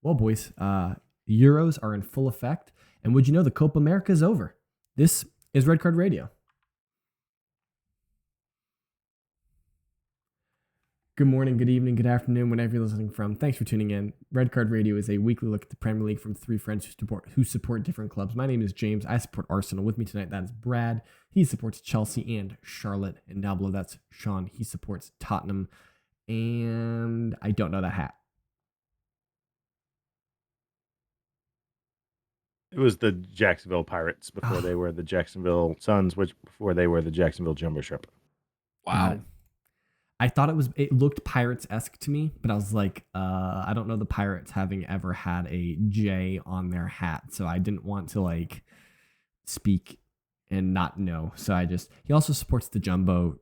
Well, boys, Euros are in full effect, and would you know the Copa America is over? This is Red Card Radio. Good morning, good evening, good afternoon, whenever you're listening from. Thanks for tuning in. Red Card Radio is a weekly look at the Premier League from three friends who support different clubs. My name is James. I support Arsenal. With me tonight, that is Brad. He supports Chelsea and Charlotte. And down below, that's Sean. He supports Tottenham. And I don't know that hat. It was the Jacksonville Pirates before they were the Jacksonville Suns, which before they were the Jacksonville Jumbo Shrimp. Wow. I thought it looked Pirates-esque to me, but I was like, I don't know the Pirates having ever had a J on their hat, so I didn't want to speak and not know. So he also supports the Jumbo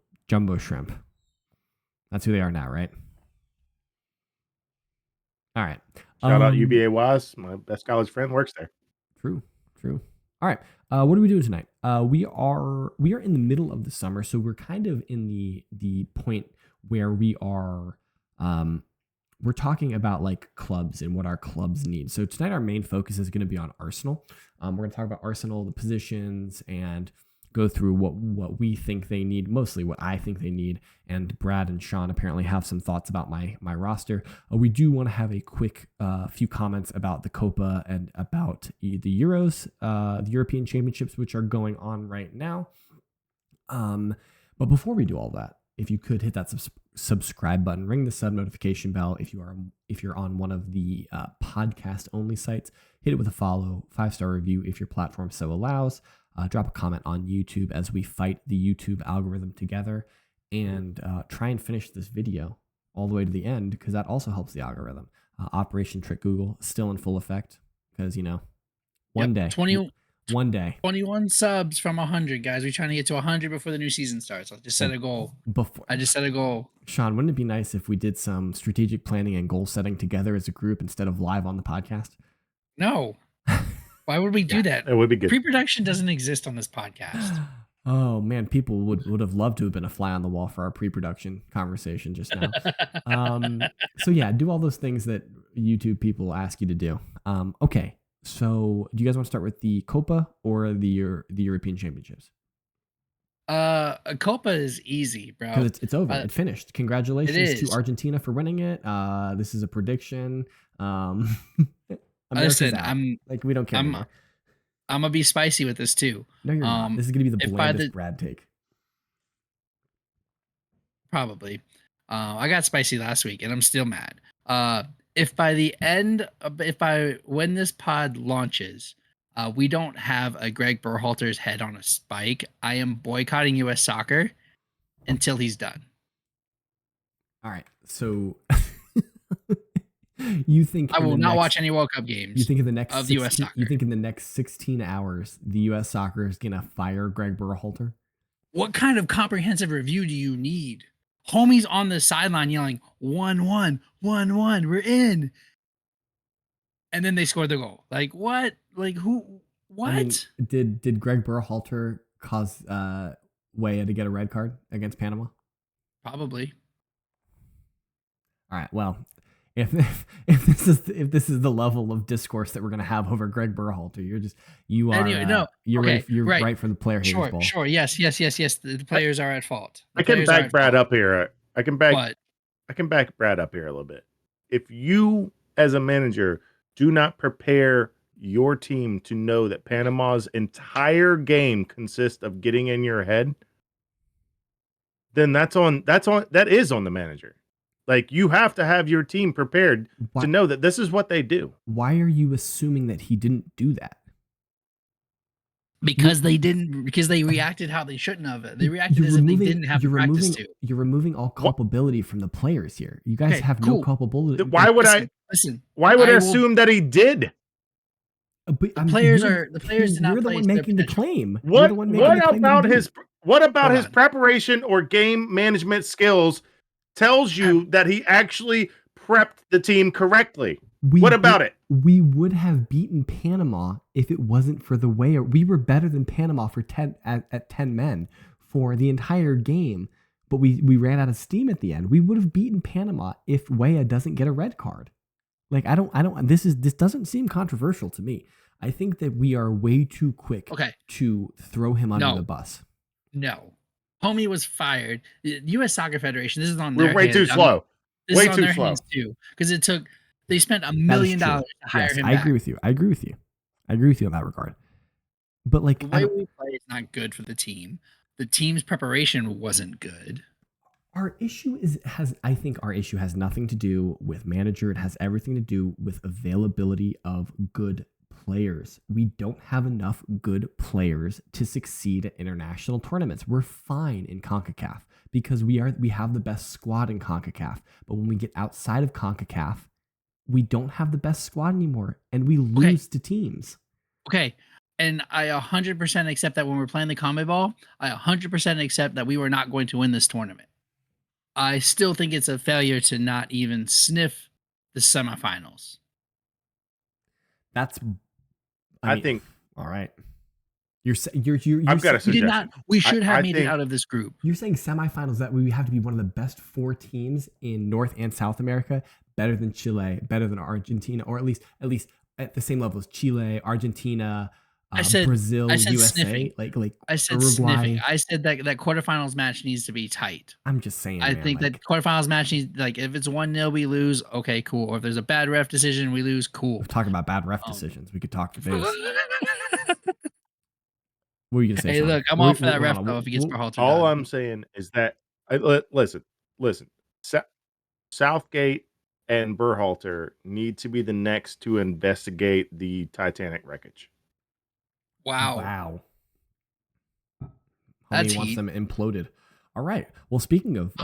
Shrimp. That's who they are now, right? All right. Shout out UVA Waz. My best college friend works there. True. All right. What are we doing tonight? We are in the middle of the summer, so we're kind of in the point where we are we're talking about clubs and what our clubs need. So tonight our main focus is going to be on Arsenal. We're going to talk about Arsenal, the positions, and go through what we think they need, mostly what I think they need. And Brad and Sean apparently have some thoughts about my roster. We do want to have a quick few comments about the Copa and about the Euros, the European Championships, which are going on right now. But before we do all that, if you could hit that subscribe button, ring the sub notification bell. If you're on one of the podcast only sites, hit it with a follow, 5-star review if your platform so allows. Drop a comment on YouTube as we fight the YouTube algorithm together, and try and finish this video all the way to the end, because that also helps the algorithm. Operation Trick Google still in full effect, because one day 21 subs from 100, guys. We're trying to get to 100 before the new season starts. I just set a goal. Sean, wouldn't it be nice if we did some strategic planning and goal setting together as a group instead of live on the podcast? No. Why would we do that? It would be good. Pre-production doesn't exist on this podcast. Oh man, people would have loved to have been a fly on the wall for our pre-production conversation just now. So yeah, do all those things that YouTube people ask you to do. Okay, so do you guys want to start with the Copa or the European Championships? Copa is easy, bro. Because it's over. It finished. Congratulations to Argentina for winning it. This is a prediction. Listen, we don't care anymore. I'm gonna be spicy with this too. No, you're not. This is gonna be the blandest Brad take. Probably. I got spicy last week, and I'm still mad. If when this pod launches, we don't have a Greg Berhalter's head on a spike, I am boycotting U.S. soccer until he's done. All right, so. You think I will not watch any World Cup games? You think in the next of U.S. soccer? You think in the next 16 hours the U.S. soccer is gonna fire Greg Berhalter? What kind of comprehensive review do you need? Homie's on the sideline yelling 1-1, 1-1, we're in, and then they scored the goal. Like what? Like who? What? I mean, did Greg Berhalter cause Weah to get a red card against Panama? Probably. All right. Well. If this is the level of discourse that we're gonna have over Greg Berhalter, you're right for the player haters ball. Sure. Yes. The players are at fault. I can back Brad up here. I can back Brad up here a little bit. If you, as a manager, do not prepare your team to know that Panama's entire game consists of getting in your head, then that is on the manager. Like, you have to have your team prepared to know that this is what they do. Why are you assuming that he didn't do that? Because they reacted how they shouldn't have. They reacted as if they didn't have practice to. You're removing all culpability from the players here. You guys have no culpability. Why would I assume that he did? The players did not. You're the one making the claim. What about his preparation or game management skills tells you that he actually prepped the team correctly? What about it? We would have beaten Panama if it wasn't for the way we were better than Panama for 10 men for the entire game, but we ran out of steam at the end. We would have beaten Panama if Weah doesn't get a red card. Like I don't. This doesn't seem controversial to me. I think that we are way too quick to throw him under the bus. No, homie was fired. The U.S. Soccer Federation. This is on We're their way hands. too slow. This way is on too their slow. hands too, because they spent $1 million to hire him. I agree with you. I agree with you in that regard. But like the way we play is not good for the team. The team's preparation wasn't good. Our issue I think our issue has nothing to do with manager. It has everything to do with availability of good players. We don't have enough good players to succeed at international tournaments. We're fine in CONCACAF because we have the best squad in CONCACAF. But when we get outside of CONCACAF, we don't have the best squad anymore and we lose to teams. Okay. And I 100% accept that when we're playing the CONMEBOL, I 100% accept that we were not going to win this tournament. I still think it's a failure to not even sniff the semifinals. I think. All right. You're I've got a suggestion. We should have made it out of this group. You're saying semifinals, that we have to be one of the best 4 teams in North and South America, better than Chile, better than Argentina, or at least at the same level as Chile, Argentina, Brazil, USA, sniffing. like I said Uruguay. Sniffing. I said that quarterfinals match needs to be tight. I'm just saying. I think that quarterfinals match needs, like, if it's 1-0 we lose, okay, cool. Or if there's a bad ref decision we lose, cool. We're talking about bad ref decisions. We could talk to this. What were you gonna say? Hey, look, I'm all for that ref though. If he gets Berhalter, all I'm saying is that listen. Southgate and Berhalter need to be the next to investigate the Titanic wreckage. Wow. Homie wants them imploded. All right. Well, speaking of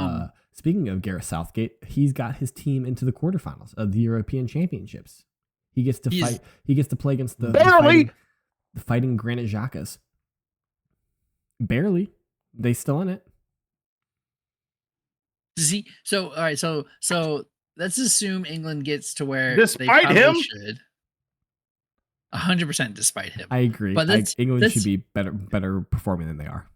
Gareth Southgate, he's got his team into the quarterfinals of the European Championships. He gets to fight. He gets to play against the fighting Granit Xhaka's. Barely. They still in it. See, so all right, so let's assume England gets to where despite him should. 100% despite him. I agree. But England should be better performing than they are.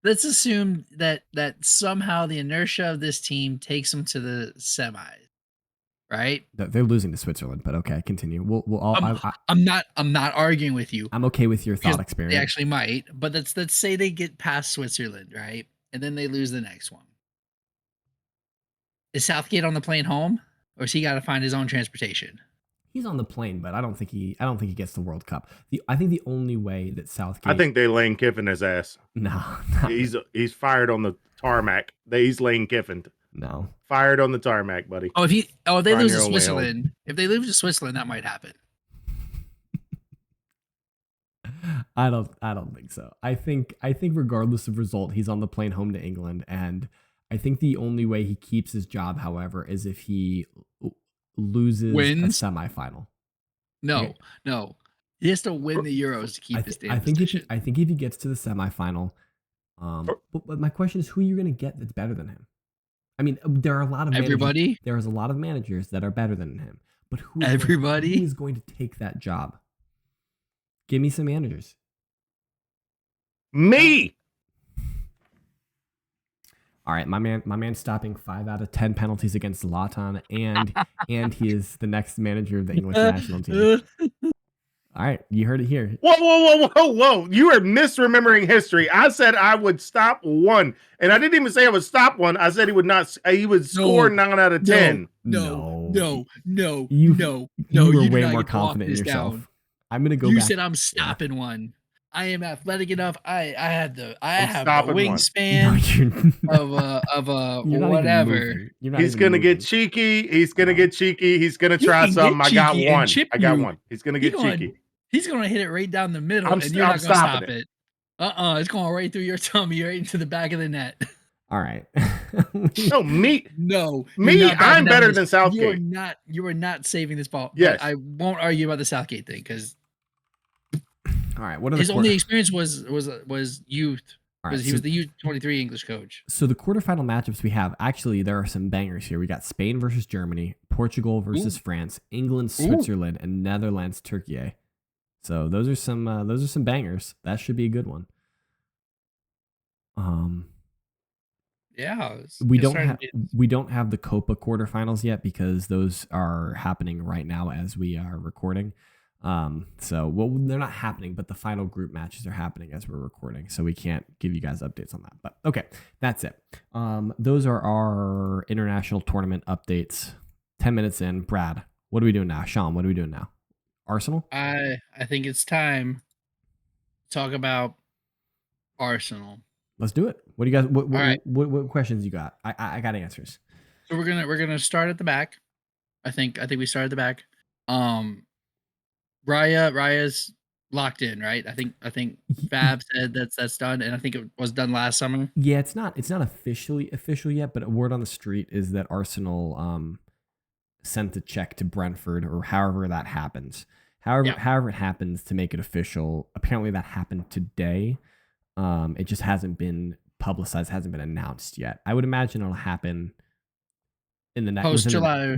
Let's assume that somehow the inertia of this team takes them to the semis. Right? They're losing to Switzerland, but okay, continue. I'm not arguing with you. I'm okay with your thought experiment. They actually might, but let's say they get past Switzerland, right? And then they lose the next one. Is Southgate on the plane home, or has he got to find his own transportation? He's on the plane, but I don't think he gets the World Cup. I think the only way that Southgate, I think they Lane Kiffin his ass. No. He's fired on the tarmac. He's Lane Kiffin. No. Fired on the tarmac, buddy. If they lose to Switzerland, that might happen. I don't think so. I think regardless of result, he's on the plane home to England, and I think the only way he keeps his job, however, is if he loses a semifinal. No. He has to win the Euros to keep his position. I think if he gets to the semifinal, but my question is, who are you going to get that's better than him? I mean, there are a lot of everybody. There's a lot of managers that are better than him, but who is going to take that job? Give me some managers. Me. All right, my man stopping 5 out of 10 penalties against Zlatan, and he is the next manager of the English national team. All right, you heard it here. Whoa! You are misremembering history. I said I would stop one, and I didn't even say I would stop one. I said he would not. He would score 9 out of 10. No. You were way more confident in yourself. Down. I'm gonna go. You back. said I'm stopping one. I am athletic enough. I have the wingspan of a whatever. He's gonna get cheeky. He's gonna get cheeky. He's gonna try something. I got one. He's gonna get cheeky. He's gonna hit it right down the middle, and you're not gonna stop it. It's going right through your tummy, right into the back of the net. All right. Me. I'm better than Southgate. You are not saving this ball. Yes. But I won't argue about the Southgate thing because. All right. What are his only experience was youth. Right, he was the U23 English coach. So the quarterfinal matchups we have, actually, there are some bangers here. We got Spain versus Germany, Portugal versus France, England, Switzerland, and Netherlands, Turkey. So those are some bangers. That should be a good one. Yeah, we don't have the Copa quarterfinals yet because those are happening right now as we are recording. So they're not happening, but the final group matches are happening as we're recording. So we can't give you guys updates on that. But okay, that's it. Those are our international tournament updates. 10 minutes in. Brad, what are we doing now? Sean, what are we doing now? Arsenal? I think it's time to talk about Arsenal. Let's do it. What do you guys? All right. What questions you got? I got answers. So we're gonna start at the back. I think we start at the back. Raya's locked in, right? I think Fab said that's done, and I think it was done last summer. Yeah, it's not officially official yet, but a word on the street is that Arsenal sent a check to Brentford or however that happens. However it happens to make it official. Apparently that happened today. It just hasn't been publicized, hasn't been announced yet. I would imagine it'll happen in the next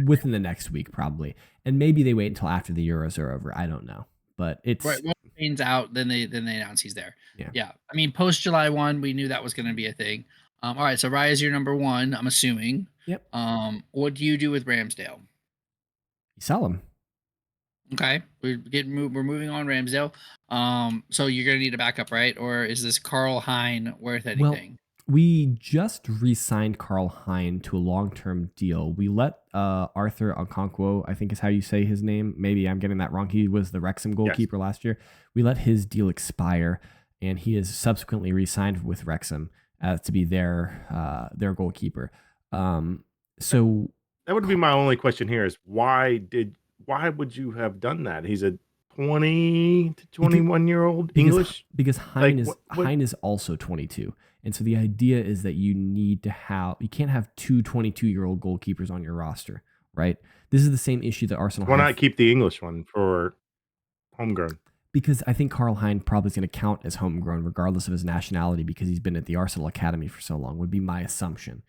within the next week probably, and maybe they wait until after the Euros are over. I don't know, but it's right. When Spain's out, then they announce he's there. Yeah. I mean, post July 1, we knew that was going to be a thing. All right, so Raya's your number one, I'm assuming. Yep. What do you do with Ramsdale? You sell him. Okay, we're moving on Ramsdale. So you're gonna need a backup, right? Or is this Carl Hein worth anything? Well, we just re-signed Carl Hein to a long-term deal. We let Arthur Okonkwo, I think is how you say his name. Maybe I'm getting that wrong. He was the Wrexham goalkeeper last year. We let his deal expire, and he is subsequently re-signed with Wrexham to be their goalkeeper. So that would be my only question here: is why would you have done that? He's a 20 to 21-year-old English. Because Hein is also 22. And so the idea is that you can't have two 22-year-old goalkeepers on your roster, right? This is the same issue that Arsenal Why not keep the English one for homegrown? Because I think Carl Hein probably is going to count as homegrown regardless of his nationality because he's been at the Arsenal Academy for so long, would be my assumption.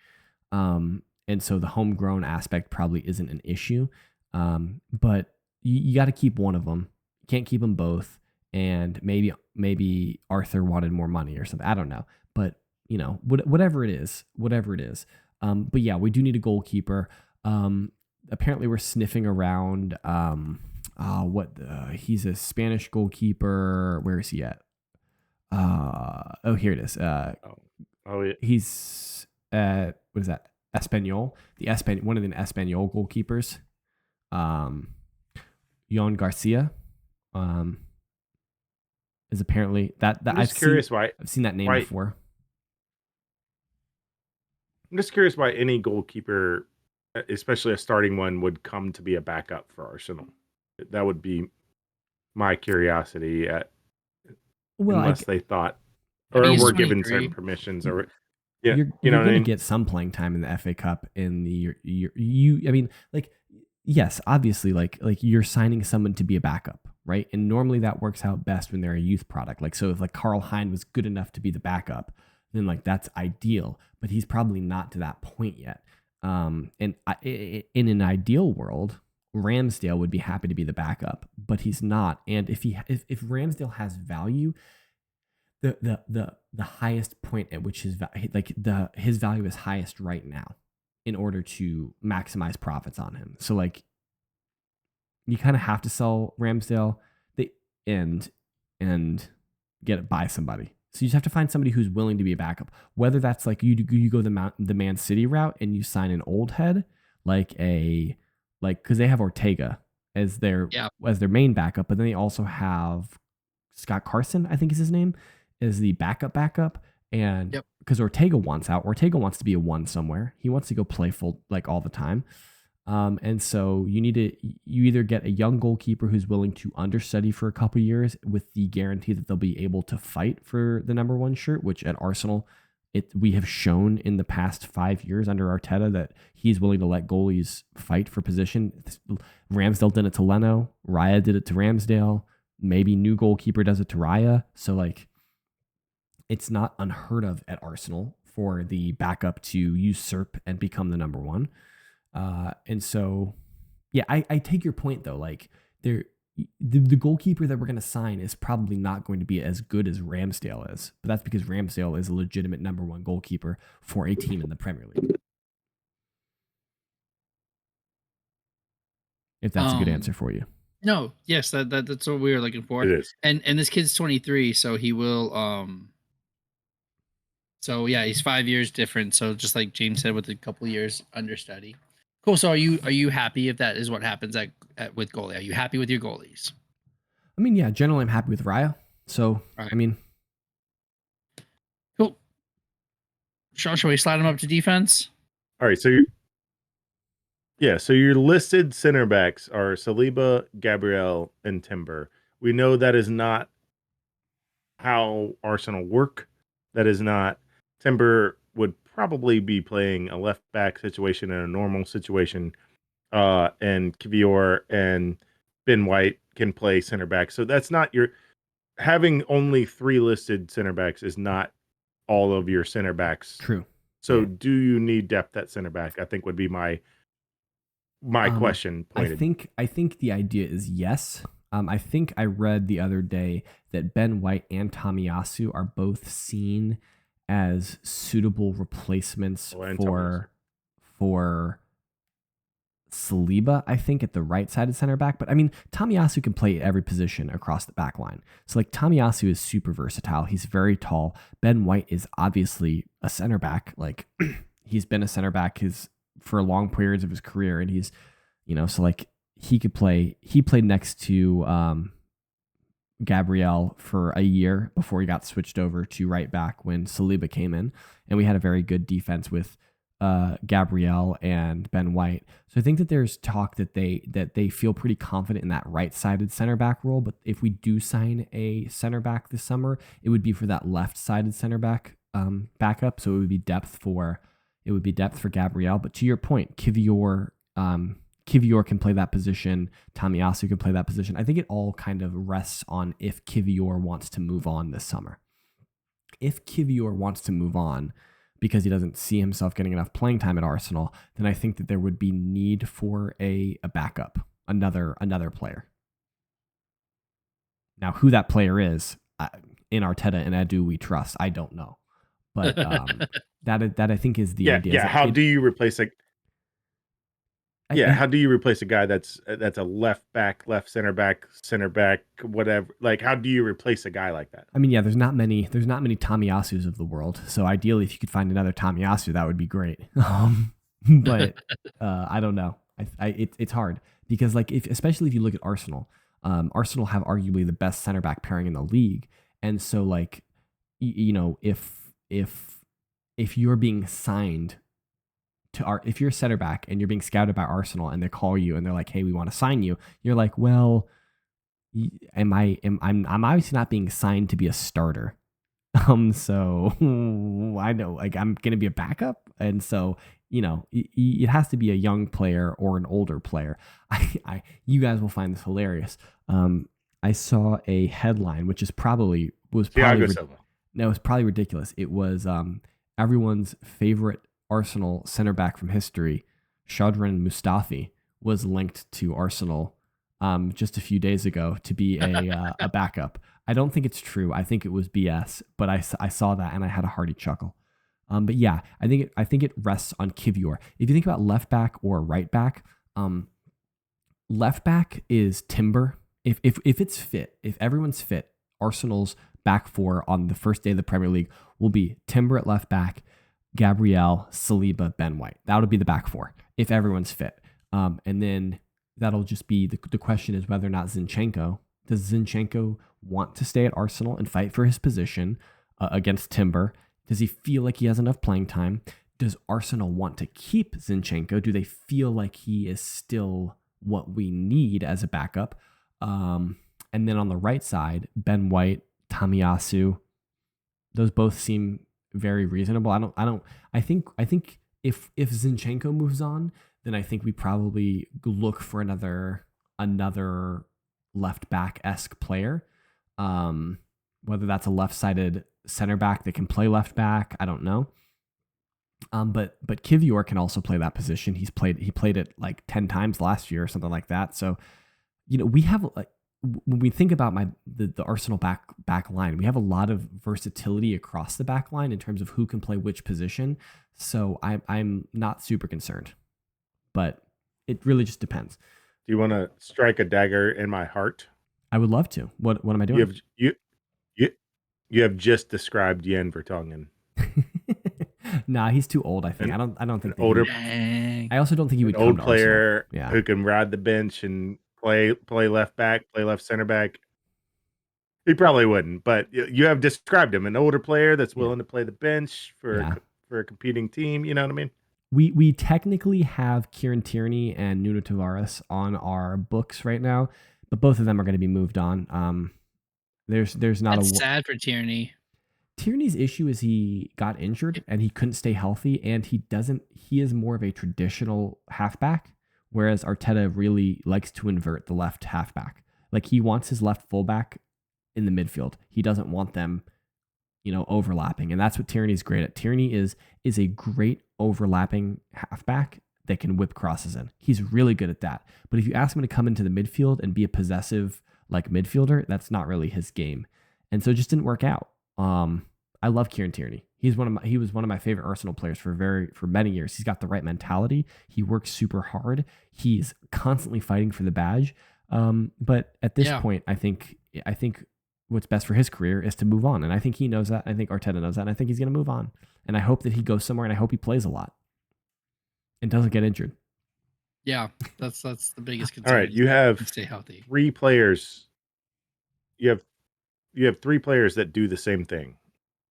And so the homegrown aspect probably isn't an issue. But you got to keep one of them. You can't keep them both. And maybe Arthur wanted more money or something. I don't know. But whatever it is. But yeah, we do need a goalkeeper. Apparently we're sniffing around. He's a Spanish goalkeeper. Where is he at? Here it is. Yeah. He's what is that? Espanyol. One of the Espanyol goalkeepers. Jon Garcia is apparently that I've seen that name before. I'm just curious why any goalkeeper, especially a starting one, would come to be a backup for Arsenal. That would be my curiosity. Unless they thought or were given certain permissions, or you're going to get some playing time in the FA Cup in the I mean, like. Yes, obviously, like you're signing someone to be a backup, right? And normally that works out best when they're a youth product. Like, so if like Carl Hein was good enough to be the backup, then like that's ideal. But he's probably not to that point yet. In an ideal world, Ramsdale would be happy to be the backup, but he's not. And if Ramsdale has value, the highest point at which his value is highest right now, in order to maximize profits on him. So like you kind of have to sell Ramsdale and get it by somebody. So you just have to find somebody who's willing to be a backup. Whether that's like you go the Man City route and you sign an old head because they have Ortega as their main backup, but then they also have Scott Carson, I think is his name, as the backup. And because Ortega wants out, Ortega wants to be a one somewhere. He wants to go play full like all the time. And so you either get a young goalkeeper who's willing to understudy for a couple of years with the guarantee that they'll be able to fight for the number one shirt, which at Arsenal, we have shown in the past 5 years under Arteta that he's willing to let goalies fight for position. Ramsdale did it to Leno. Raya did it to Ramsdale. Maybe new goalkeeper does it to Raya. So like, it's not unheard of at Arsenal for the backup to usurp and become the number one. And so, yeah, I take your point though. Like the goalkeeper that we're going to sign is probably not going to be as good as Ramsdale is, but that's because Ramsdale is a legitimate number one goalkeeper for a team in the Premier League. If that's a good answer for you. No, yes, that's what we were looking for. It is. And this kid's 23, so he will so yeah, he's 5 years different. So just like James said, with a couple years understudy. Cool. So are you happy if that is what happens at with goalie? Are you happy with your goalies? I mean, yeah, generally I'm happy with Raya. So Right. I mean, cool. Shall we slide him up to defense? All right, so your listed center backs are Saliba, Gabriel, and Timber. We know that is not how Arsenal work. That is not. Timber would probably be playing a left back situation in a normal situation, and Kivior and Ben White can play center back. So that's not your having only 3 listed center backs is not all of your center backs. true. So Yeah. do you need depth at center back? I think would be my question pointed. I think the idea is yes. I think I read the other day that Ben White and Tomiyasu are both seen as suitable replacements for Saliba, I think, at the right-sided center back. But I mean, Tomiyasu can play every position across the back line. So like Tomiyasu is super versatile. He's very tall. Ben White is obviously a center back. Like he's been a center back for long periods of his career, and he's, so like he could play. He played next to Gabriel for a year before he got switched over to right back when Saliba came in, and we had a very good defense with Gabriel and Ben White. So I think that there's talk that they feel pretty confident in that right-sided center back role. But if we do sign a center back this summer, it would be for that left-sided center back backup. So it would be depth for Gabriel. But to your point, Kivior can play that position. Tomiyasu can play that position. I think it all kind of rests on if Kivior wants to move on this summer. If Kivior wants to move on because he doesn't see himself getting enough playing time at Arsenal, then I think that there would be need for a backup, another player. Now, who that player is, in Arteta and Edu we trust. I don't know, but that I think is the idea. Yeah. How do you replace how do you replace a guy that's a left back, left center back, whatever? Like, how do you replace a guy like that? I mean, yeah, there's not many Tomiyasus of the world. So ideally, if you could find another Tomiyasu, that would be great. But I don't know. It's hard because, like, especially if you look at Arsenal, Arsenal have arguably the best center back pairing in the league, and so like, if you're being signed if you're a center back and you're being scouted by Arsenal and they call you and they're like, "Hey, we want to sign you," you're like, "Well, I'm obviously not being signed to be a starter." So I know, like, I'm gonna be a backup, and so it has to be a young player or an older player. You guys will find this hilarious. I saw a headline, which was probably ridiculous. It was everyone's favorite Arsenal center back from history, Shadran Mustafi, was linked to Arsenal just a few days ago to be a backup. I don't think it's true. I think it was BS, but I saw that and I had a hearty chuckle. But yeah, I think it rests on Kivior. If you think about left back or right back, left back is Timber. If it's fit, if everyone's fit, Arsenal's back four on the first day of the Premier League will be Timber at left back, Gabriel, Saliba, Ben White. That would be the back four if everyone's fit. And then that'll just be the question is whether or not does Zinchenko want to stay at Arsenal and fight for his position against Timber? Does he feel like he has enough playing time? Does Arsenal want to keep Zinchenko? Do they feel like he is still what we need as a backup? And then on the right side, Ben White, Tomiyasu, those both seem very reasonable. I think if Zinchenko moves on, then I think we probably look for another left back-esque player. Whether that's a left-sided center back that can play left back, I don't know. But Kivior can also play that position. He played it like 10 times last year or something like that. So, we have when we think about the Arsenal back line, we have a lot of versatility across the back line in terms of who can play which position. So I'm not super concerned, but it really just depends. Do you want to strike a dagger in my heart? I would love to. What am I doing? You have just described Jan Vertonghen. Nah, he's too old. I think. I don't think older. I also don't think he would. An old player who can ride the bench and play left back, play left center back. He probably wouldn't, but you have described him, an older player that's willing to play the bench for a competing team. You know what I mean? We technically have Kieran Tierney and Nuno Tavares on our books right now, but both of them are going to be moved on. There's not That's sad for Tierney. Tierney's issue is he got injured and he couldn't stay healthy, and he is more of a traditional halfback, whereas Arteta really likes to invert the left halfback. Like, he wants his left fullback in the midfield. He doesn't want them, overlapping. And that's what Tierney's great at. Tierney is a great overlapping halfback that can whip crosses in. He's really good at that. But if you ask him to come into the midfield and be a possessive midfielder, that's not really his game. And so it just didn't work out. I love Kieran Tierney. He was one of my favorite Arsenal players for many years. He's got the right mentality. He works super hard. He's constantly fighting for the badge. But at this point, I think what's best for his career is to move on. And I think he knows that. I think Arteta knows that. And I think he's going to move on. And I hope that he goes somewhere, and I hope he plays a lot and doesn't get injured. Yeah, that's the biggest concern. All right, you have stay healthy. 3 players. You have 3 players that do the same thing.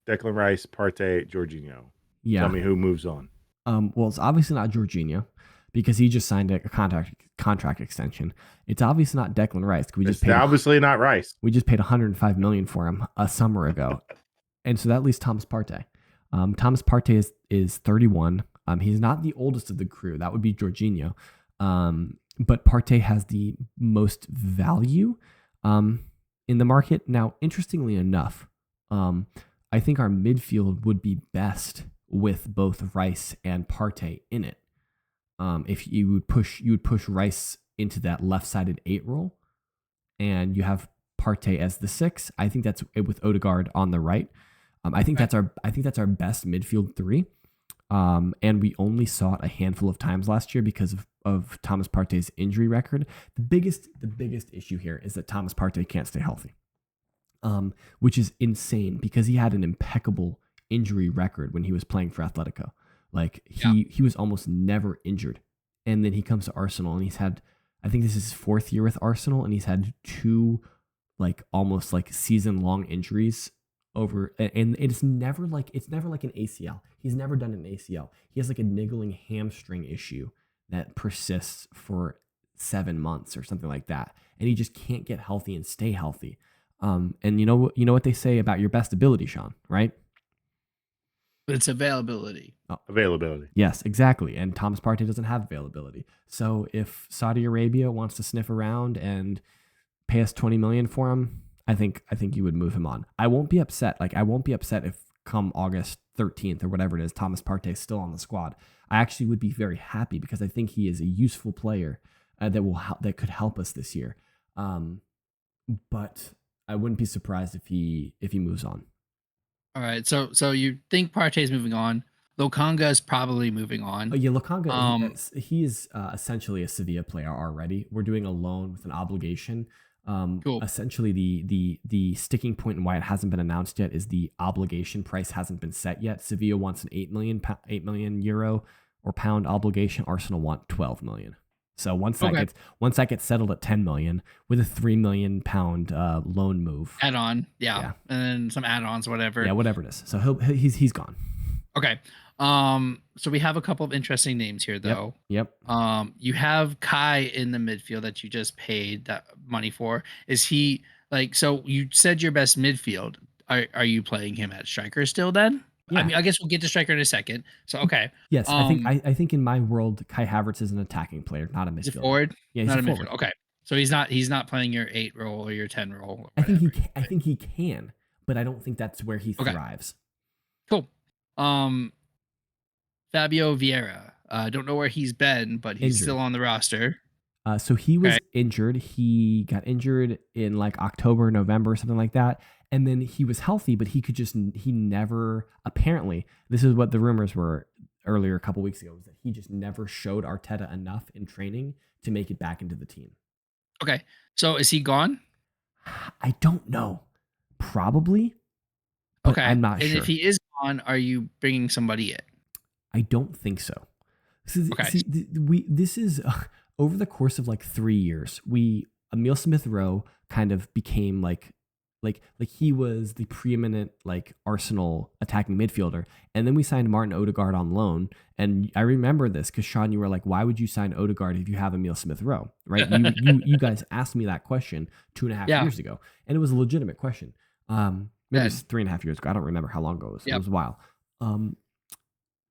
Declan Rice, Partey, Jorginho. Yeah. Tell me who moves on. Well, it's obviously not Jorginho because he just signed a contract extension. It's obviously not Declan Rice. Obviously not Rice. We just paid $105 million for him a summer ago, and so that leaves Thomas Partey. Thomas Partey is 31. He's not the oldest of the crew. That would be Jorginho. But Partey has the most value in the market. Now, interestingly enough, I think our midfield would be best with both Rice and Partey in it. If you would push Rice into that left-sided 8 role, and you have Partey as the 6. I think that's with Odegaard on the right. I think that's our best midfield 3. And we only saw it a handful of times last year because of Thomas Partey's injury record. The biggest issue here is that Thomas Partey can't stay healthy, which is insane because he had an impeccable injury record when he was playing for Atletico. Like, he was almost never injured. And then he comes to Arsenal, and he's had, I think this is his 4th year with Arsenal, and he's had 2 almost season-long injuries over, and it's never like an ACL. He's never done an ACL. He has a niggling hamstring issue that persists for 7 months or something like that, and he just can't get healthy and stay healthy. And you know what they say about your best ability, Sean, right? It's availability. Oh. Availability. Yes, exactly. And Thomas Partey doesn't have availability. So if Saudi Arabia wants to sniff around and pay us $20 million for him, I think you would move him on. I won't be upset. I won't be upset if come August 13th or whatever it is, Thomas Partey is still on the squad. I actually would be very happy because I think he is a useful player that could help us this year. But I wouldn't be surprised if he moves on. All right, so you think Partey's moving on? Lokanga is probably moving on. Oh yeah, Lokanga. He is essentially a Sevilla player already. We're doing a loan with an obligation. Cool. Essentially, the sticking point and why it hasn't been announced yet is the obligation price hasn't been set yet. Sevilla wants an 8 million euro or pound obligation. Arsenal want 12 million. So once that gets settled at 10 million with a 3 million pound loan move, add-on, yeah, and then some add-ons, whatever. Yeah, whatever it is. So he's gone. Okay. So we have a couple of interesting names here, though. Yep. You have Kai in the midfield that you just paid that money for. Is he so you said your best midfield? Are you playing him at striker still then? Yeah. I mean, I guess we'll get to striker in a second. So okay. Yes, I think in my world, Kai Havertz is an attacking player, not a midfielder. Is he forward? Yeah, he's not a midfielder. forward. Okay. So he's not playing your 8 role or your 10 role. I think he can, but I don't think that's where he thrives. Cool. Fabio Vieira. Don't know where he's been, but he's still on the roster. So he was Okay. injured. He got injured in like October, November, something like that. And then he was healthy, but he never, apparently, this is what the rumors were earlier a couple weeks ago, was that he just never showed Arteta enough in training to make it back into the team. Okay. So is he gone? I don't know. Probably, but Okay. I'm not And sure. if he is gone, are you bringing somebody in? I don't think so. Okay. See, this is over the course of like 3 years. Emile Smith Rowe kind of became like he was the preeminent like Arsenal attacking midfielder, and then we signed Martin Odegaard on loan. And I remember this because Sean, you were like, "Why would you sign Odegaard if you have Emile Smith Rowe?" Right? You guys asked me that question 2.5 Yeah. years ago, and it was a legitimate question. Maybe it's Good. 3.5 years ago. I don't remember how long ago it was. It Yep. was a while. And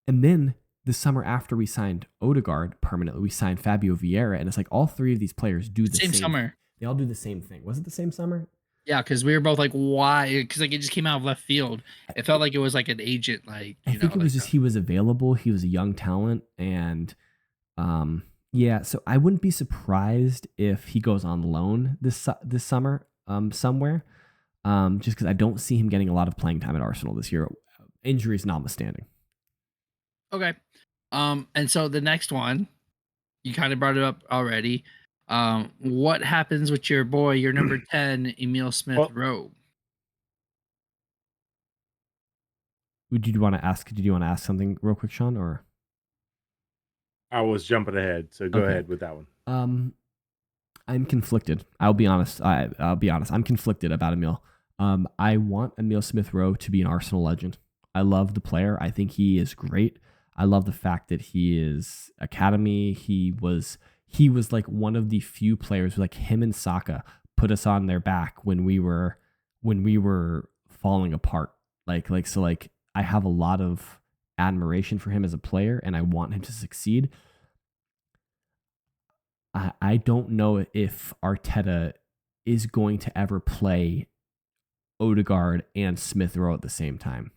then the summer after we signed Odegaard permanently, we signed Fabio Vieira, and it's like all three of these players do the Same same. summer. They all do the same thing. Was it the same summer? Yeah, because we were both like, why? Because like it just came out of left field. It felt like it was like an agent, like I think it was just he was available. He was a young talent, and yeah. So I wouldn't be surprised if he goes on loan this summer somewhere. Just because I don't see him getting a lot of playing time at Arsenal this year, injuries notwithstanding. Okay. And so the next one, you kind of brought it up already. What happens with your boy, your number 10, Emile Smith Rowe? Did you want to ask something real quick, Sean, or? I was jumping ahead, so go ahead with that one. I'm conflicted. I'll be honest. I'll be honest. I'm conflicted about Emile. I want Emile Smith Rowe to be an Arsenal legend. I love the player. I think he is great. I love the fact that he is academy. He was like one of the few players, like him and Saka, put us on their back when we were falling apart. So I have a lot of admiration for him as a player, and I want him to succeed. I don't know if Arteta is going to ever play Odegaard and Smith Rowe at the same time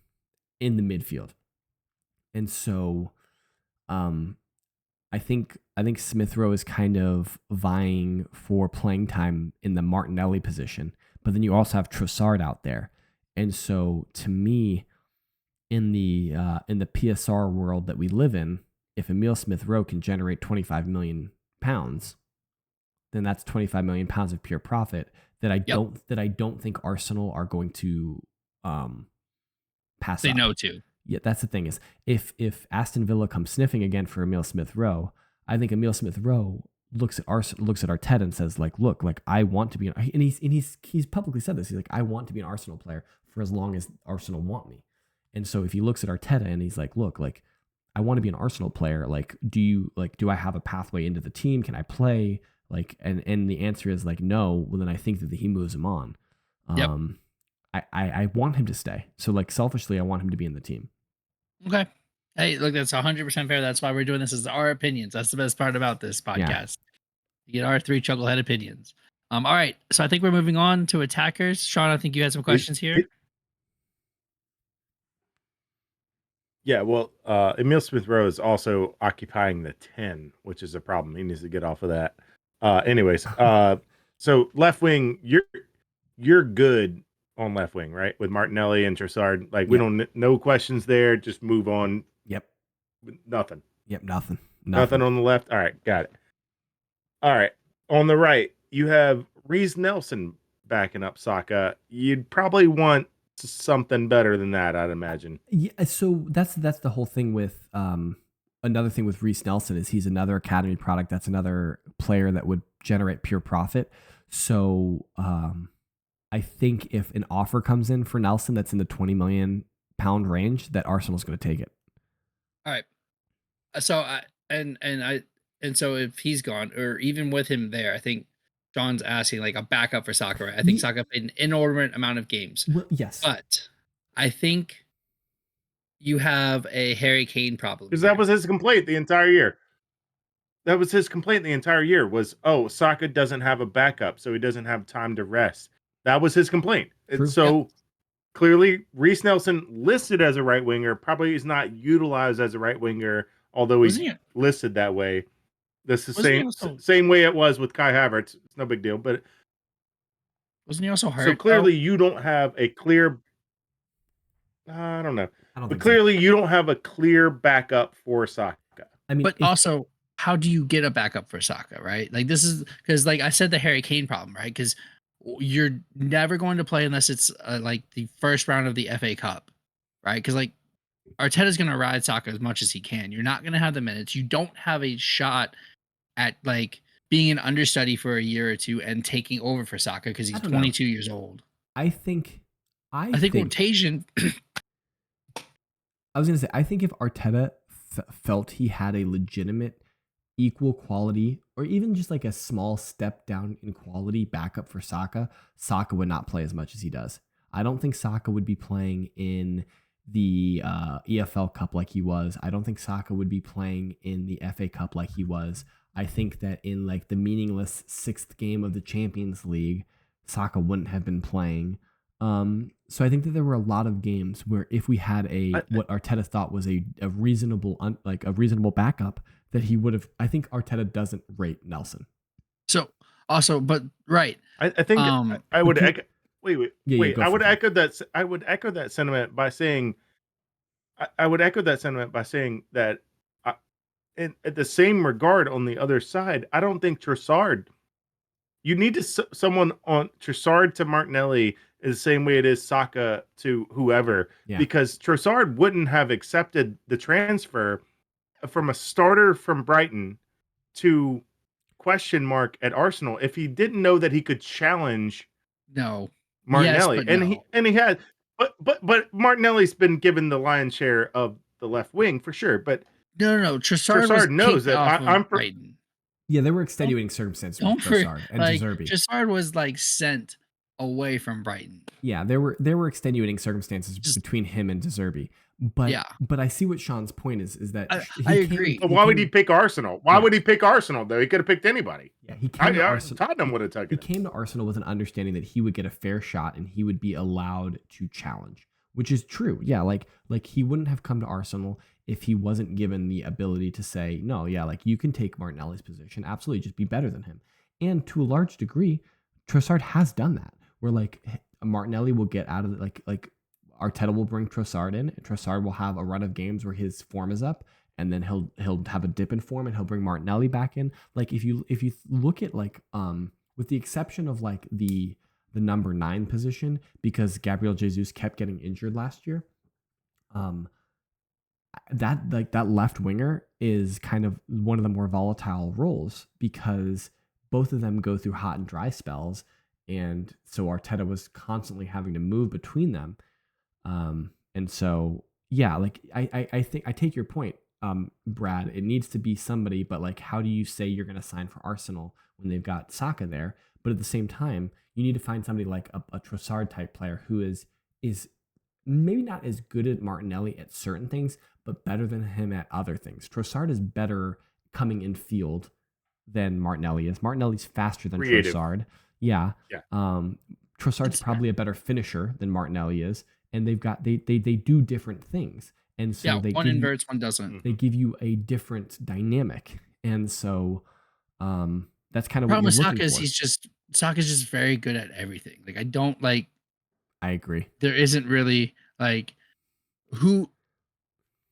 in the midfield. And so I think Smith Rowe is kind of vying for playing time in the Martinelli position, but then you also have Trossard out there. And so to me, in the PSR world that we live in, if Emile Smith Rowe can generate 25 million pounds, then that's 25 million pounds of pure profit that I don't think Arsenal are going to pass Say up. no to. Yeah, that's the thing is if Aston Villa comes sniffing again for Emile Smith Rowe, I think Emile Smith Rowe looks at Arteta and says like, look, like I want to be, and he's publicly said this. He's like, I want to be an Arsenal player for as long as Arsenal want me. And so if he looks at Arteta and he's like, look, like I want to be an Arsenal player, like do I have a pathway into the team? Can I play? Like, and the answer is like no. Well, then I think that he moves him on. I want him to stay. So like selfishly, I want him to be in the team. Okay. Hey, look, that's 100% fair. That's why we're doing this. Is our opinions. That's the best part about this podcast. You get our 3 chucklehead opinions. All right. So I think we're moving on to attackers. Sean, I think you had some questions here. Yeah, well, Emile Smith Rowe is also occupying the 10, which is a problem. He needs to get off of that. Anyways, so left wing, you're good on left wing, right? With Martinelli and Trossard. Like we don't no questions there. Just move on. Yep. Nothing. Yep. Nothing on the left. All right, got it. All right, on the right, you have Reece Nelson backing up Saka. You'd probably want something better than that, I'd imagine. Yeah, so that's the whole thing with another thing with Reece Nelson is he's another academy product. That's another player that would generate pure profit. So I think if an offer comes in for Nelson that's in the 20 million pound range, that Arsenal's going to take it. All right. So so if he's gone, or even with him there, I think John's asking like a backup for Saka. Right? I think Saka played an inordinate amount of games. Well, yes, but I think you have a Harry Kane problem because that was his complaint the entire year. That was his complaint the entire year was, oh, Saka doesn't have a backup, so he doesn't have time to rest. That was his complaint. And so clearly, Reece Nelson listed as a right winger probably is not utilized as a right winger, although he's listed that way. This is Wasn't same way it was with Kai Havertz. It's no big deal, but wasn't he also hurt? so clearly you don't have a clear. I don't know, I don't but think so. clearly you don't have a clear backup for Saka. I mean, But also, how do you get a backup for Saka, right? Like this is because, like I said, the Harry Kane problem, right? Because you're never going to play unless it's like the first round of the FA Cup, right? Because like Arteta's going to ride Saka as much as he can. You're not going to have the minutes. You don't have a shot at like being an understudy for a year or two and taking over for Saka because he's 22 years old. I think rotation. I was going to say, I think if Arteta felt he had a legitimate equal quality or even just like a small step down in quality backup for Saka, Saka would not play as much as he does. I don't think Saka would be playing in the EFL Cup like he was. I don't think Saka would be playing in the FA Cup like he was. I think that in like the meaningless 6th game of the Champions League, Saka wouldn't have been playing. So I think that there were a lot of games where if we had what Arteta thought was a reasonable backup, that he would have. I think Arteta doesn't rate Nelson. So also, but right, I think I would echo. Wait. I would echo that. I would echo that sentiment by saying. I would echo that sentiment by saying that. In at the same regard, on the other side, I don't think Trossard. You need to someone on Trossard to Martinelli is the same way it is Saka to whoever, because Trossard wouldn't have accepted the transfer from a starter from Brighton to question mark at Arsenal if he didn't know that he could challenge Martinelli. Yes, he had, but Martinelli's been given the lion's share of the left wing for sure. But no. Trossard knows that I'm Brighton. Yeah, there were extenuating circumstances with Trossard and De Zerbi. Trossard was like sent away from Brighton. Yeah, there were extenuating circumstances between him and De Zerbi. But I see what Sean's point is that I agree. But why would he pick Arsenal? Why would he pick Arsenal though? He could have picked anybody. Yeah, he came to Arsenal. Tottenham would have taken. He came to Arsenal with an understanding that he would get a fair shot and he would be allowed to challenge, which is true. Yeah, like he wouldn't have come to Arsenal if he wasn't given the ability to say, no, yeah, like you can take Martinelli's position. Absolutely, just be better than him. And to a large degree, Trossard has done that. Where like Martinelli will get out of it, like Arteta will bring Trossard in, and Trossard will have a run of games where his form is up, and then he'll have a dip in form, and he'll bring Martinelli back in. Like if you look at like with the exception of like the number 9 position, because Gabriel Jesus kept getting injured last year, that left winger is kind of one of the more volatile roles because both of them go through hot and dry spells. And so Arteta was constantly having to move between them. And so, yeah, like I think I take your point, Brad. It needs to be somebody, but like, how do you say you're going to sign for Arsenal when they've got Saka there? But at the same time, you need to find somebody like a Trossard type player who is maybe not as good at Martinelli at certain things, but better than him at other things. Trossard is better coming in field than Martinelli is. Martinelli's faster than Trossard. Yeah. Trossard's probably a better finisher than Martinelli is, and they do different things. And so one inverts, one doesn't. They give you a different dynamic. And so that's kind of what you're looking for. Saka's just very good at everything. Like I agree. There isn't really like who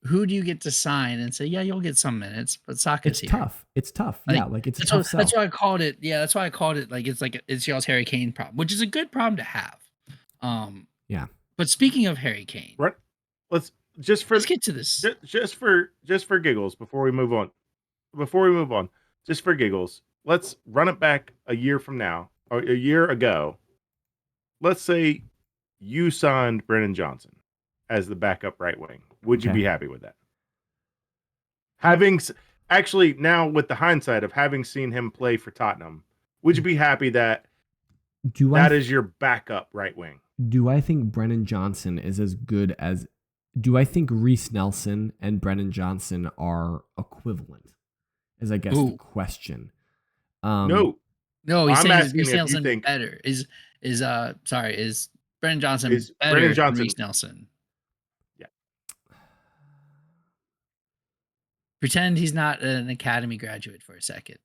do you get to sign and say, yeah, you'll get some minutes, but Saka's here. It's tough. Like, it's a tough sell. That's why I called it. Yeah, that's why I called it. Like it's y'all's Harry Kane problem, which is a good problem to have. Yeah. But speaking of Harry Kane, right? Let's get to this. Just for giggles, before we move on, just for giggles, let's run it back a year from now or a year ago. Let's say you signed Brennan Johnson as the backup right wing. Would you be happy with that? Actually, now with the hindsight of having seen him play for Tottenham, would you be happy that is your backup right wing? Do I think Brennan Johnson is as good as... Do I think Reece Nelson and Brennan Johnson are equivalent? Is I guess the question. No, he's saying Reece Nelson better. Is Brennan Johnson better than Reece Nelson? Yeah. Pretend he's not an academy graduate for a second.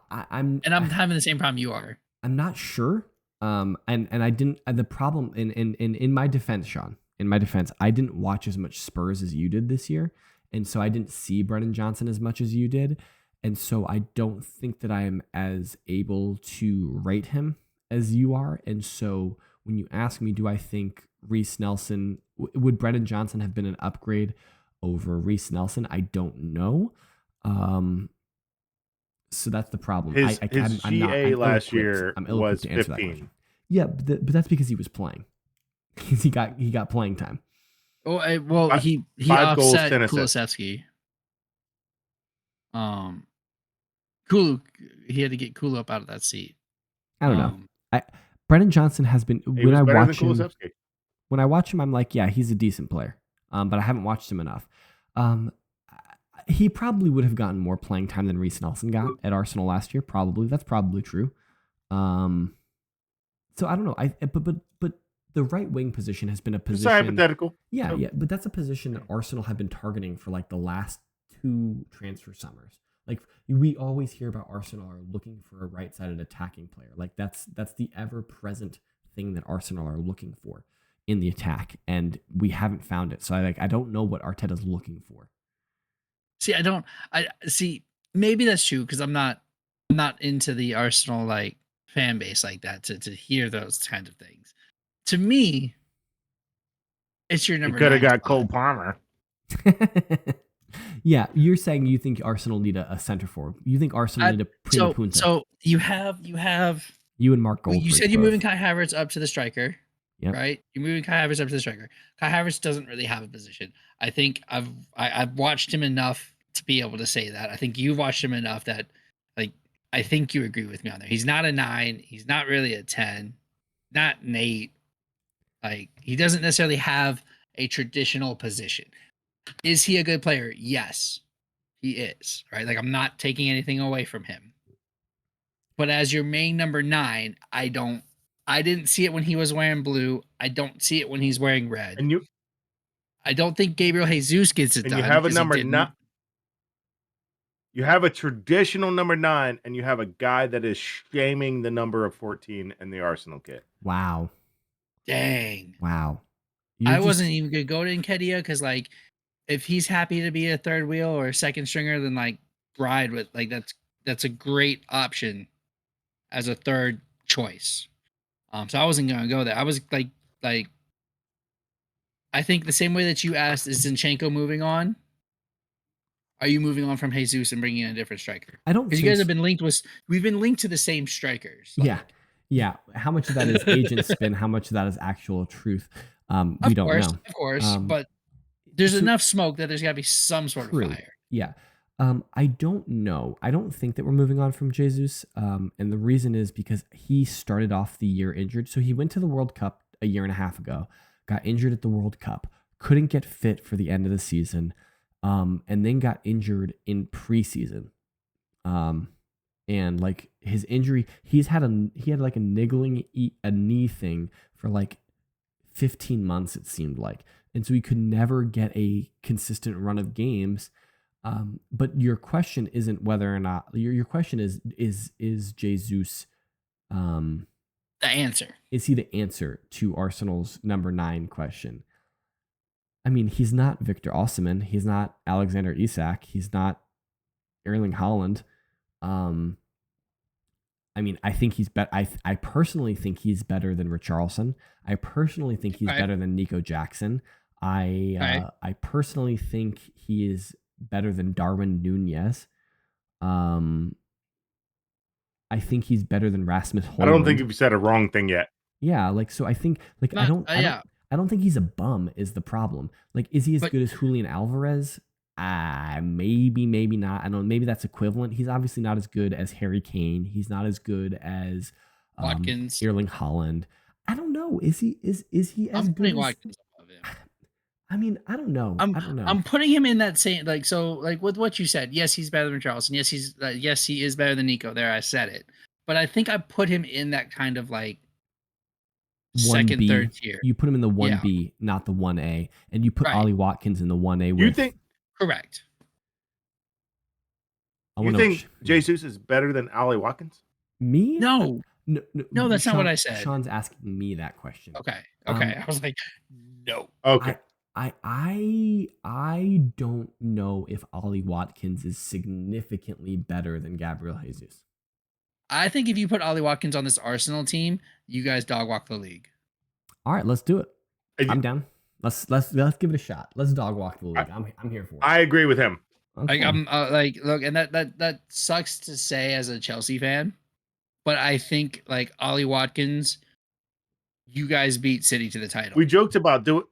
I'm having the same problem you are. I'm not sure. And I didn't. The problem in my defense, Sean. In my defense, I didn't watch as much Spurs as you did this year, and so I didn't see Brennan Johnson as much as you did, and so I don't think that I am as able to rate him as you are. And so when you ask me, do I think Reece Nelson would Brennan Johnson have been an upgrade over Reece Nelson? I don't know. So that's the problem. His GA last year was 15. Yeah, but that's because he was playing. He got playing time. Oh, well, he 5 goals, offset 10 assists. Kulusevski. Kulu, he had to get Kulu up out of that seat. I don't know. Brennan Johnson has been when I watch him. When I watch him, I'm like, yeah, he's a decent player. But I haven't watched him enough. He probably would have gotten more playing time than Reece Nelson got at Arsenal last year. Probably, that's probably true. So I don't know. But the right wing position has been a position. It's hypothetical. Yeah, but that's a position that Arsenal have been targeting for like the last 2 transfer summers. Like we always hear about Arsenal are looking for a right-sided attacking player. Like that's the ever-present thing that Arsenal are looking for in the attack, and we haven't found it. So I don't know what Arteta's looking for. See, I see. Maybe that's true because I'm not into the Arsenal like fan base like that to hear those kind of things. To me, it's your number. You could have got Cole Palmer. Yeah, you're saying you think Arsenal need a center forward. You think Arsenal need a Prima Punta. So you have you and Mark Goldberg. You said you're moving Kai Havertz up to the striker. Yep. Right? You're moving Kai Havertz up to the striker. Kai Havertz doesn't really have a position. I think I've watched him enough to be able to say that. I think you've watched him enough that like I think you agree with me on there. He's not a 9. He's not really a 10. Not an 8. Like he doesn't necessarily have a traditional position. Is he a good player? Yes, he is. Right? Like I'm not taking anything away from him. But as your main number 9, I didn't see it when he was wearing blue. I don't see it when he's wearing red. And I don't think Gabriel Jesus gets it done. You have a number 9. You have a traditional number 9, and you have a guy that is shaming the number of 14 in the Arsenal kit. Wow. Dang. Wow. I wasn't even gonna go to Nketiah because like if he's happy to be a third wheel or a second stringer, then like ride with like that's a great option as a third choice. So I wasn't gonna go there. I was like I think the same way that you asked, is Zinchenko moving on? Are you moving on from Jesus and bringing in a different striker? I don't. Because you guys have been linked with. We've been linked to the same strikers. Like, yeah. How much of that is agent spin? How much of that is actual truth? We don't know. Of course, but there's enough smoke that there's got to be some sort of fire. Yeah. I don't know. I don't think that we're moving on from Jesus. And the reason is because he started off the year injured. So he went to the World Cup a year and a half ago, got injured at the World Cup, couldn't get fit for the end of the season, and then got injured in preseason. And like his injury, he had like a niggling a knee thing for like 15 months, it seemed like. And so he could never get a consistent run of games. But your question isn't whether or not your question is Jesus the answer? Is he the answer to Arsenal's number 9 question? I mean, he's not Victor Osimhen. He's not Alexander Isak. He's not Erling Haaland. I mean, I think he's I personally think he's better than Richarlison. I personally think he's better than Nico Jackson. I personally think he is better than Darwin Nunez. I think he's better than Rasmus Højlund. I don't think you've said a wrong thing yet. Yeah, like so I think like I don't think he's a bum is the problem. Like is he as good as Julian Alvarez? Maybe not. I don't know, maybe that's equivalent. He's obviously not as good as Harry Kane. He's not as good as Watkins. Erling Haaland. I don't know. Is he as I'm good as Watkins above him. I mean, I don't know. I don't know. I'm putting him in that same like with what you said. Yes, he's better than Charleston. Yes, he is better than Nico. There, I said it. But I think I put him in that kind of like 2nd, 3rd tier. You put him in the 1B, not the 1A, and you put Ollie Watkins in the 1A. You think correct? You think Jesus is better than Ollie Watkins? Me? No, that's Sean, not what I said. Sean's asking me that question. Okay. I was like, no. Okay. I don't know if Ollie Watkins is significantly better than Gabriel Jesus. I think if you put Ollie Watkins on this Arsenal team, you guys dog walk the league. All right, let's do it. I'm down. Let's give it a shot. Let's dog walk the league. I'm here for it. I agree with him. Okay. I'm look, and that sucks to say as a Chelsea fan, but I think like Ollie Watkins, you guys beat City to the title. We joked about doing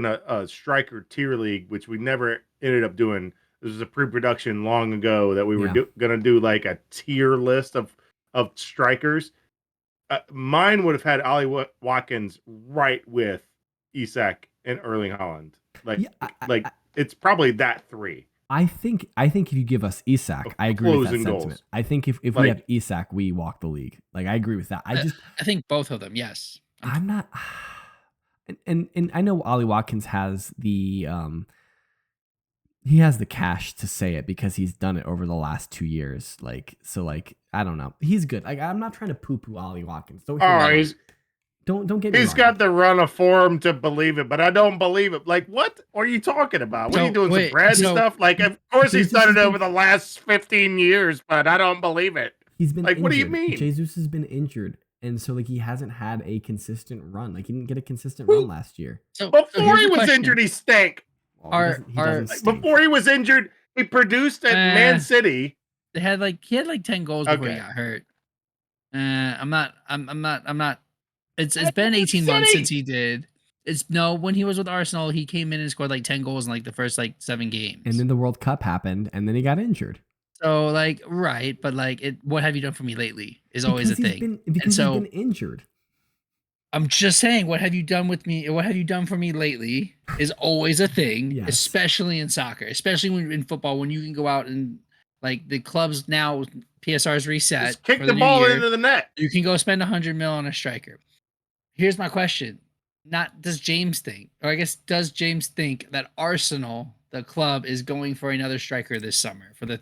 a striker tier league, which we never ended up doing. This was a pre-production long ago that we were gonna do like a tier list of strikers. Mine would have had Ollie Watkins right with Isak and Erling Haaland. It's probably that three. I think if you give us Isak, I agree with that sentiment. Goals. I think if we have Isak, we walk the league. Like I agree with that. I think both of them. Yes. I'm not. And I know Ollie Watkins has the he has the cash to say it because he's done it over the last 2 years. I don't know. He's good. Like I'm not trying to poo-poo Ollie Watkins. Don't get me He's wrong. got the run of form to believe it, but I don't believe it. Like, what are you talking about? What are you doing, some Brad stuff? Like, of course he's done it over the last 15 years, but I don't believe it. He's been injured. What do you mean? Jesus has been injured. And so, he hasn't had a consistent run. Like, he didn't get a consistent run last year. So before he was injured, he stank. Before he was injured, he produced at Man City. He had 10 goals before he got hurt. I'm not. It's been 18 months since he did. When he was with Arsenal, he came in and scored 10 goals in the first 7 games. And then the World Cup happened, and then he got injured. So right, but what have you done for me lately is always a thing. Because he's been injured. I'm just saying, what have you done with me? What have you done for me lately is always a thing, yes. Especially in soccer, especially in football, when you can go out and the clubs now, PSR's reset. Just kick the ball into the net. You can go spend $100 million on a striker. Here's my question. Does James think that Arsenal, the club, is going for another striker this summer for the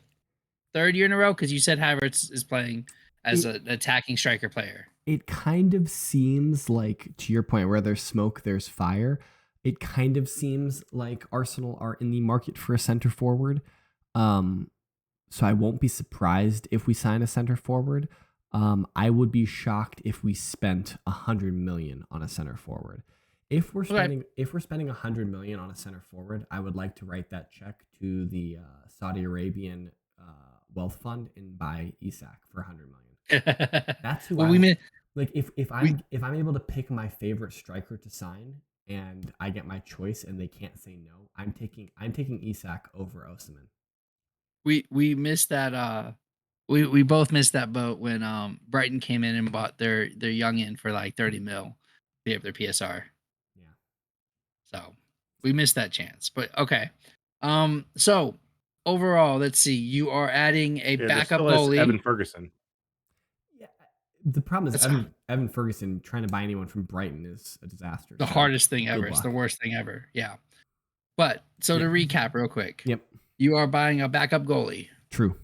3rd year in a row? Because you said Havertz is playing as an attacking striker player. It kind of seems like, to your point, where there's smoke, there's fire. It kind of seems like Arsenal are in the market for a center forward. So I won't be surprised if we sign a center forward. I would be shocked if we spent $100 million on a center forward. If we're spending $100 million on a center forward, I would like to write that check to the Saudi Arabian wealth fund and buy Isak for $100 million. That's who I mean. If I'm able to pick my favorite striker to sign and I get my choice and they can't say no, I'm taking Isak over Osimhen. We missed that. We both missed that boat when Brighton came in and bought their youngin for $30 million. They have their PSR. Yeah. So we missed that chance. But okay. So overall, let's see. You are adding a backup goalie. Evan Ferguson. Yeah. The problem is Evan Ferguson trying to buy anyone from Brighton is a disaster. The hardest thing ever. It's the worst thing ever. Yeah. But to recap real quick. Yep. You are buying a backup goalie. True.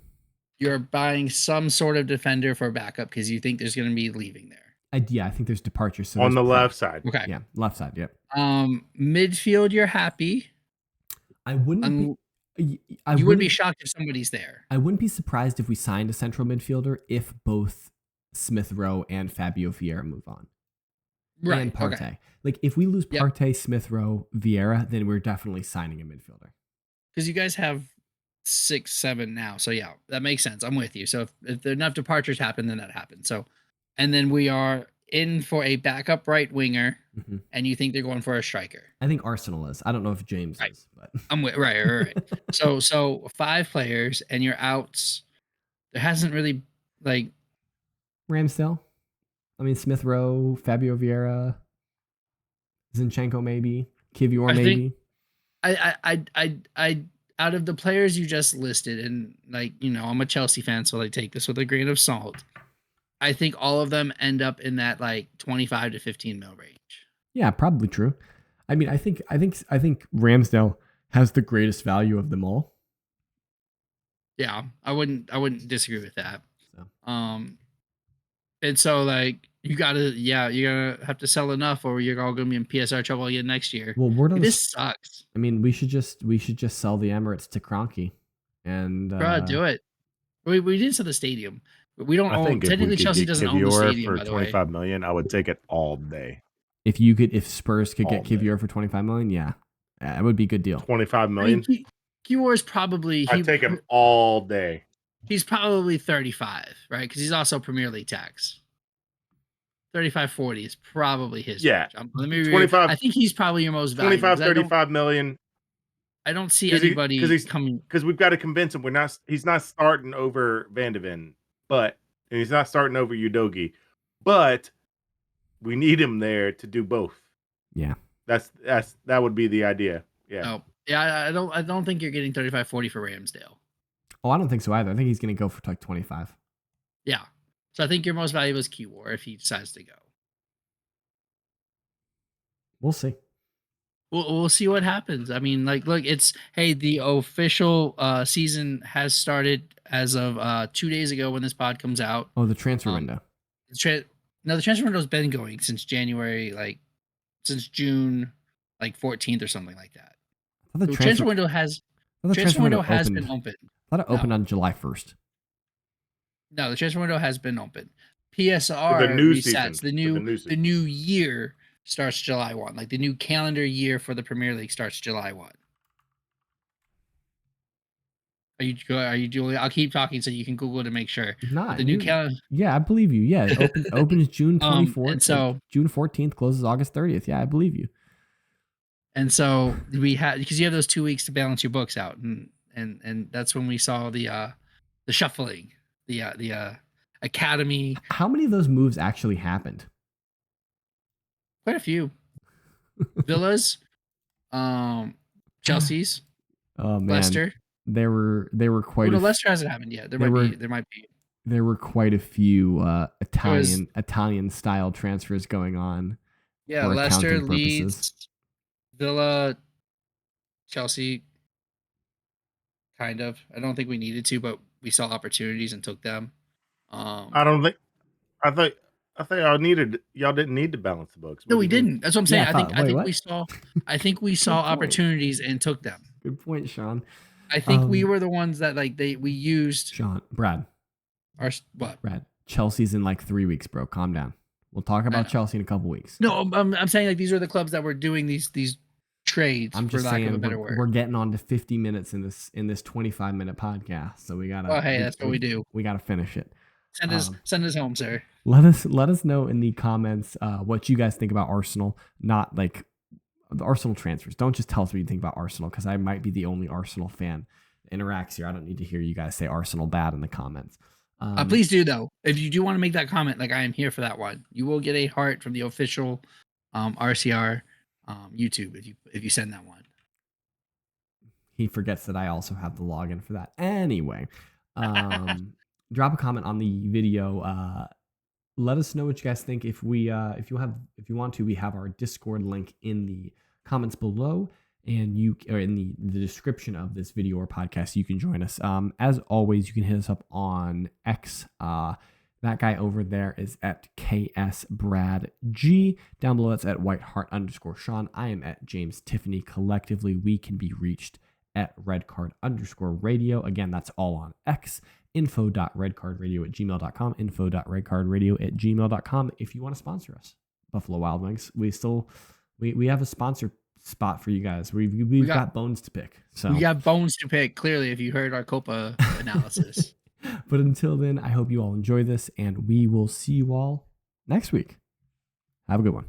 You're buying some sort of defender for backup because you think there's going to be leaving there. I think there's departure. So on the left side. Okay. Yeah, left side. Yep. Midfield, you're happy. I wouldn't. You wouldn't be shocked if somebody's there. I wouldn't be surprised if we signed a central midfielder if both Smith Rowe and Fabio Vieira move on. Right. And Partey. Okay. If we lose Partey, Smith Rowe, Vieira, then we're definitely signing a midfielder. Because you guys have 6, 7 now. So yeah, that makes sense. I'm with you. So if enough departures happen, then that happens. So, and then we are in for a backup right winger, and you think they're going for a striker. I think Arsenal is. I don't know if James is, but I'm with right. So 5 players, and your outs. There hasn't really Ramsdale. Smith Rowe, Fabio Vieira, Zinchenko maybe, Kivior maybe. I out of the players you just listed, and I'm a Chelsea fan, so take this with a grain of salt. I think all of them end up in that 25 to 15 mil range. Yeah, probably true. I think Ramsdale has the greatest value of them all. Yeah, I wouldn't disagree with that. So. And so like you're gonna have to sell enough, or you're all gonna be in PSR trouble again next year. Well, word on This sucks. I mean, we should just sell the Emirates to Kroenke, and Bro, do it. We didn't sell the stadium. We don't I own. think if we Technically, could Chelsea get doesn't own the Kivior stadium. for By the way, 25 million, I would take it all day. if Spurs could get All day. Kivior for 25 million, yeah, it would be a good deal. 25 million. I mean, Kiwior is probably I'd take him all day. He's probably 35, right? Because he's also Premier League tax. 35, 40 is probably his. Yeah. Let me 25. I think he's probably your most valuable. 25, 35 million. I don't see anybody coming, because we've got to convince him he's not starting over Van de Ven, and he's not starting over Udogi, but we need him there to do both. Yeah. That would be the idea. Yeah. Oh, yeah, I don't think you're getting 35, 40 for Ramsdale. Oh, I don't think so either. I think he's going to go for like 25. Yeah. So I think your most valuable is Kiwior if he decides to go. We'll see. We'll see what happens. I mean, like, look, the official season has started as of 2 days ago when this pod comes out. Oh, the transfer window. The transfer window's been going since January, since June, 14th or something like that. The transfer window has been open. I thought it opened on July 1st. No, the transfer window has been open. PSR the new resets. season. The new year starts July 1. Like the new calendar year for the Premier League starts July 1. Are you Julia? I'll keep talking so you can Google to make sure. Not the new calendar. Yeah, I believe you. Yeah, it opens June 24th. And so June 14th closes August 30th. Yeah, I believe you. And so we had, because you have those 2 weeks to balance your books out, and that's when we saw the shuffling, the academy. How many of those moves actually happened? Quite a few. Villas, Chelsea's, oh man, Leicester. There were quite. No, Leicester hasn't happened yet. There might be. There were quite a few Italian style transfers going on. Yeah, Leicester, Leeds, Villa, Chelsea. Kind of. I don't think we needed to, but we saw opportunities and took them. I thought y'all didn't need to balance the books. No, we didn't. That's what I'm saying. Yeah, I think we saw opportunities and took them. Good point, Sean. I think we were the ones that we used. Brad. Brad. Chelsea's in 3 weeks, bro. Calm down. We'll talk about Chelsea in a couple weeks. No, I'm saying these are the clubs that were doing these trades. I'm just for lack of a better word. We're getting on to 50 minutes in this 25-minute podcast, so we gotta. Oh, hey, that's what we do. We gotta finish it. Send us home, sir. Let us know in the comments what you guys think about Arsenal. Not the Arsenal transfers. Don't just tell us what you think about Arsenal, because I might be the only Arsenal fan that interacts here. I don't need to hear you guys say Arsenal bad in the comments. Please do, though. If you do want to make that comment, I am here for that one. You will get a heart from the official RCR YouTube if you send that one. He forgets that I also have the login for that. Anyway, drop a comment on the video. Let us know what you guys think. If you want to, we have our Discord link in the comments below, and in the description of this video or podcast. You can join us. As always, you can hit us up on X. That guy over there is at KSBradG. Down below, that's at Whiteheart_Sean. I am at James Tiffany. Collectively, we can be reached at redcard_radio. Again, that's all on X. info.redcardradio@gmail.com. info.redcardradio@gmail.com. If you want to sponsor us, Buffalo Wild Wings, we have a sponsor spot for you guys. We've got bones to pick. So we got bones to pick. Clearly, if you heard our Copa analysis. But until then, I hope you all enjoy this, and we will see you all next week. Have a good one.